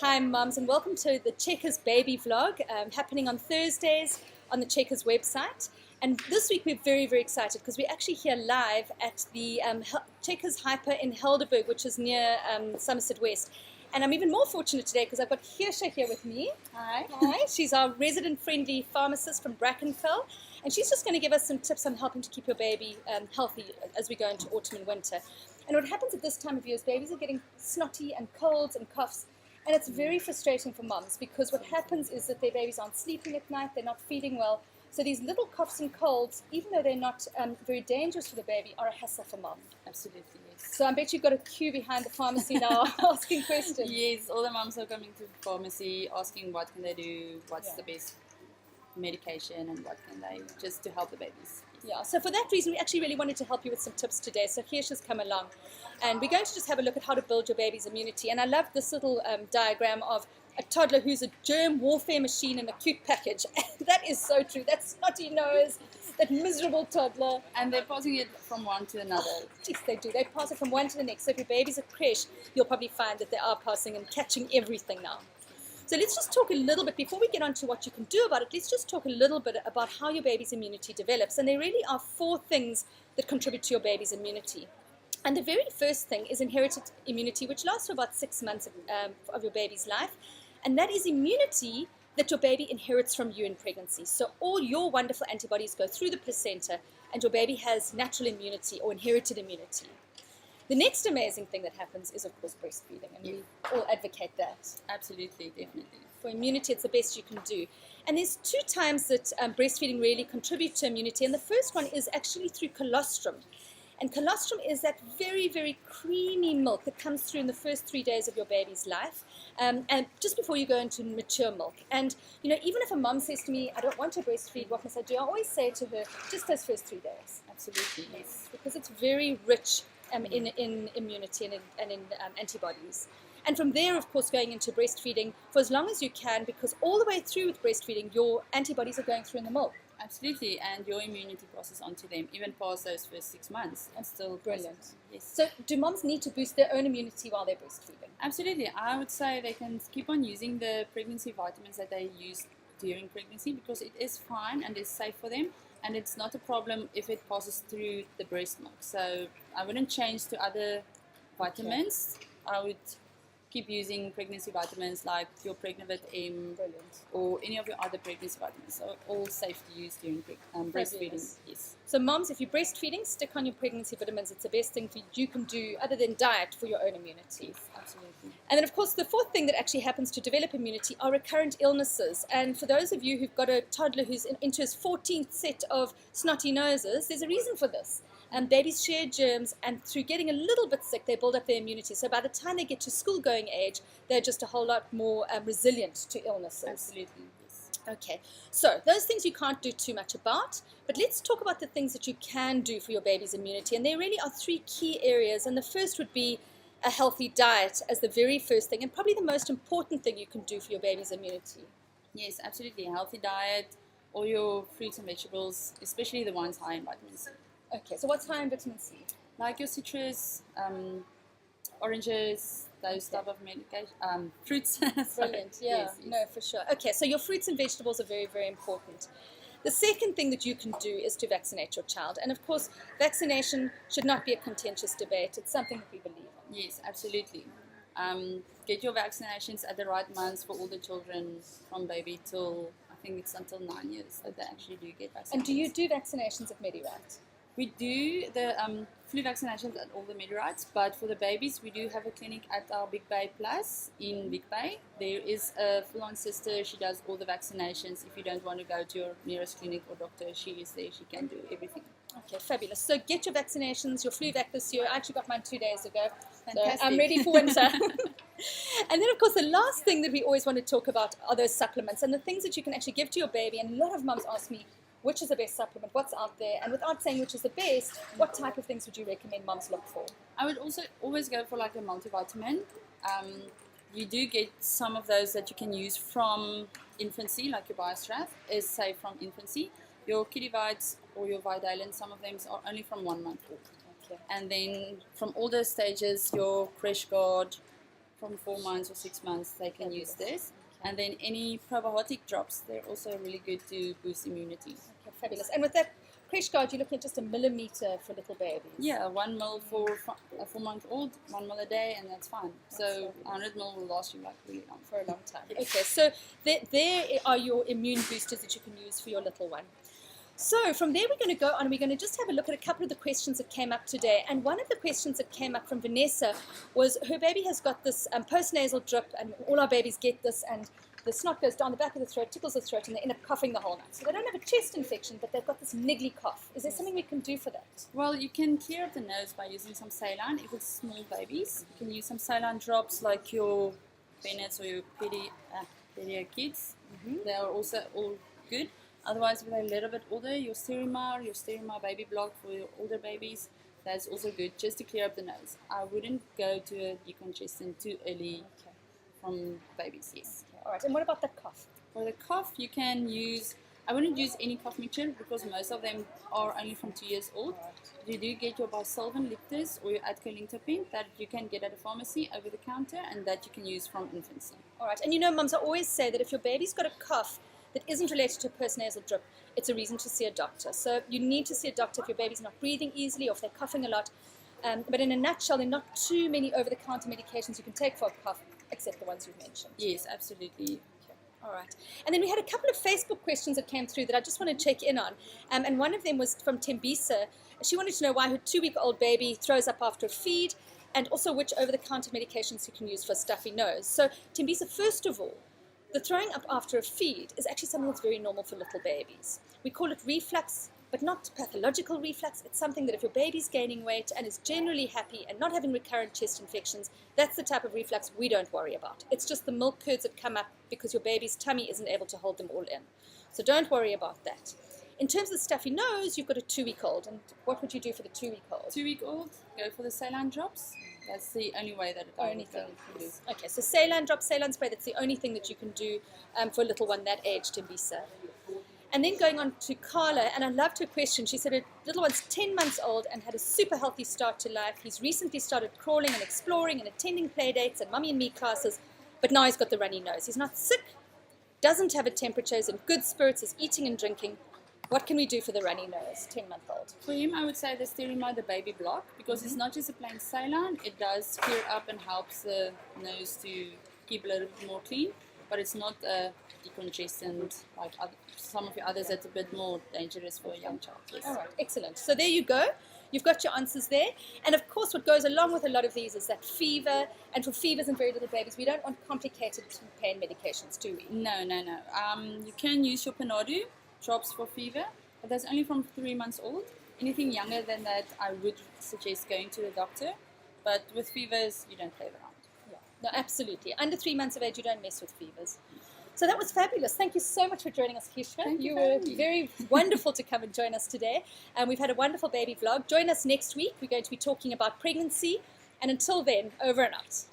Hi mums, and welcome to the Checkers baby vlog happening on Thursdays on the Checkers website. And this week we're very, very excited because we're actually here live at the Checkers Hyper in Helderberg, which is near Somerset West. And I'm even more fortunate today because I've got Hirsha here with me. Hi. Hi. She's our resident-friendly pharmacist from Brackenfell. And she's just going to give us some tips on helping to keep your baby healthy as we go into autumn and winter. And what happens at this time of year is babies are getting snotty and colds and coughs. And it's very frustrating for mums because what happens is that their babies aren't sleeping at night, they're not feeding well. So these little coughs and colds, even though they're not very dangerous for the baby, are a hassle for mum. Absolutely, yes. So I bet you've got a queue behind the pharmacy now asking questions. Yes, all the mums are coming to the pharmacy asking what can they do, what's the best medication and what can they, just to help the babies. Yeah, so for that reason, we actually really wanted to help you with some tips today. So Hirsha's come along, and we're going to just have a look at how to build your baby's immunity. And I love this little diagram of a toddler who's a germ warfare machine in a cute package. That is so true. That snotty nose, that miserable toddler. And they're passing it from one to another. Yes, they do. They pass it from one to the next. So if your baby's a creche, you'll probably find that they are passing and catching everything now. So let's just talk a little bit, before we get on to what you can do about it, let's just talk a little bit about how your baby's immunity develops. And there really are 4 things that contribute to your baby's immunity. And the very first thing is inherited immunity, which lasts for about 6 months of your baby's life. And that is immunity that your baby inherits from you in pregnancy. So all your wonderful antibodies go through the placenta, and your baby has natural immunity or inherited immunity. The next amazing thing that happens is, of course, breastfeeding, and we all advocate that. Absolutely, definitely. For immunity, it's the best you can do. And there's 2 times that breastfeeding really contributes to immunity, and the first one is actually through colostrum. And colostrum is that very, very creamy milk that comes through in the first 3 days of your baby's life, and just before you go into mature milk. And, you know, even if a mum says to me, I don't want to breastfeed, what must I do? I always say to her, just those first 3 days. Absolutely, yes. Because it's very rich in immunity and in antibodies. And from there, of course, going into breastfeeding for as long as you can, because all the way through with breastfeeding, your antibodies are going through in the milk. Absolutely, and your immunity passes on to them, even past those first 6 months. It's still Brilliant. Yes. So do moms need to boost their own immunity while they're breastfeeding? Absolutely. I would say they can keep on using the pregnancy vitamins that they use during pregnancy because it is fine and is safe for them. And it's not a problem if it passes through the breast milk. So I wouldn't change to other vitamins. Okay. I would keep using pregnancy vitamins like your Pregnavit M or any of your other pregnancy vitamins. So all safe to use during breastfeeding. Yes. So moms, if you're breastfeeding, stick on your pregnancy vitamins. It's the best thing you can do other than diet for your own immunity. Yes, absolutely. And then, of course, the 4th thing that actually happens to develop immunity are recurrent illnesses. And for those of you who've got a toddler who's into his 14th set of snotty noses, there's a reason for this. Babies share germs, and through getting a little bit sick, they build up their immunity. So by the time they get to school-going age, they're just a whole lot more resilient to illnesses. Absolutely, yes. Okay, so those things you can't do too much about, but let's talk about the things that you can do for your baby's immunity. And there really are 3 key areas, and the first would be a healthy diet as the very first thing, and probably the most important thing you can do for your baby's immunity. Yes, absolutely. A healthy diet, all your fruits and vegetables, especially the ones high in vitamin C. Okay, so what's high in vitamin C? Like your citrus, oranges, those type of medication, fruits. Brilliant, yeah, yes. No, for sure. Okay, so your fruits and vegetables are very, very important. The second thing that you can do is to vaccinate your child. And of course, vaccination should not be a contentious debate. It's something that we believe in. Yes, absolutely. Get your vaccinations at the right months for all the children from baby till, I think it's until 9 years that they actually do get vaccinated. And do you do vaccinations at MediRite? We do the flu vaccinations at all the MediRites, but for the babies, we do have a clinic at our Big Bay Plus in Big Bay. There is a full-on sister. She does all the vaccinations. If you don't want to go to your nearest clinic or doctor, she is there. She can do everything. Okay, fabulous. So get your vaccinations, your flu vac this year. I actually got mine 2 days ago. Fantastic. So I'm ready for winter. And then, of course, the last thing that we always want to talk about are those supplements and the things that you can actually give to your baby. And a lot of mums ask me, which is the best supplement, what's out there, and without saying which is the best, what type of things would you recommend mums look for? I would also always go for like a multivitamin. You do get some of those that you can use from infancy, like your BioStrath is safe from infancy. Your Kiddivites or your Vidalen, some of them are only from 1 month old. Okay. And then from older stages, your Crash Guard, from 4 months or 6 months, they can use this. And then any probiotic drops, they're also really good to boost immunity. Okay, fabulous. And with that Crash Guard, you're looking at just 1 millimeter for little babies. Yeah, 1 ml for a 4-month-old, 1 ml a day, and that's fine. So 100 ml will last you like really long. For a long time. Okay, so there are your immune boosters that you can use for your little one. So from there we're going to go on and we're going to just have a look at a couple of the questions that came up today. And one of the questions that came up from Vanessa was her baby has got this postnasal drip, and all our babies get this, and the snot goes down the back of the throat, tickles the throat, and they end up coughing the whole night. So they don't have a chest infection, but they've got this niggly cough. Is there something we can do for that? Well, you can clear up the nose by using some saline. If it's small babies, you can use some saline drops like your Bennett's or your Pedia kids. They are also all good. Otherwise, if they're a little bit older, your Sterimar baby block for your older babies, that's also good, just to clear up the nose. I wouldn't go to a decongestant too early from babies, yes. Okay, all right, and what about the cough? For the cough, you can use, I wouldn't use any cough mixture because most of them are only from 2 years old. You do get your Bisolven Lictus or your Adcolintapine that you can get at a pharmacy over the counter, and that you can use from infancy. All right, and you know, mums, I always say that if your baby's got a cough that isn't related to a postnasal drip, it's a reason to see a doctor. So you need to see a doctor if your baby's not breathing easily or if they're coughing a lot. But in a nutshell, there are not too many over-the-counter medications you can take for a cough, except the ones you've mentioned. Yes, absolutely. All right. And then we had a couple of Facebook questions that came through that I just want to check in on. And one of them was from Tembisa. She wanted to know why her 2-week-old baby throws up after a feed, and also which over-the-counter medications you can use for a stuffy nose. So Tembisa, first of all, the throwing up after a feed is actually something that's very normal for little babies. We call it reflux, but not pathological reflux. It's something that if your baby's gaining weight and is generally happy and not having recurrent chest infections, that's the type of reflux we don't worry about. It's just the milk curds that come up because your baby's tummy isn't able to hold them all in. So don't worry about that. In terms of the stuffy nose, you've got a 2-week-old. And what would you do for the 2-week-old? 2-week-old, go for the saline drops. That's the only way that only thing you can do. Okay, so saline drop, saline spray, that's the only thing that you can do for a little one that age, Tembisa. And then going on to Carla, and I loved her question. She said her little one's 10 months old and had a super healthy start to life. He's recently started crawling and exploring and attending play dates and Mummy and Me classes, but now he's got the runny nose. He's not sick, doesn't have a temperature, is in good spirits, is eating and drinking. What can we do for the runny nose, 10-month-old? For him, I would say the Sterimar, the baby block, because it's not just a plain saline. It does clear up and helps the nose to keep a little bit more clean, but it's not a decongestant like some of the others that's a bit more dangerous for a young child. Yes. All right, excellent. So there you go. You've got your answers there. And of course, what goes along with a lot of these is that fever. And for fevers and very little babies, we don't want complicated pain medications, do we? No. You can use your Panadu drops for fever, but that's only from 3 months old. Anything younger than that, I would suggest going to the doctor. But with fevers, you don't play around. Yeah, no, absolutely. Under 3 months of age, you don't mess with fevers. So that was fabulous. Thank you so much for joining us, Kishka. You were very wonderful to come and join us today. And we've had a wonderful baby vlog. Join us next week. We're going to be talking about pregnancy. And until then, over and out.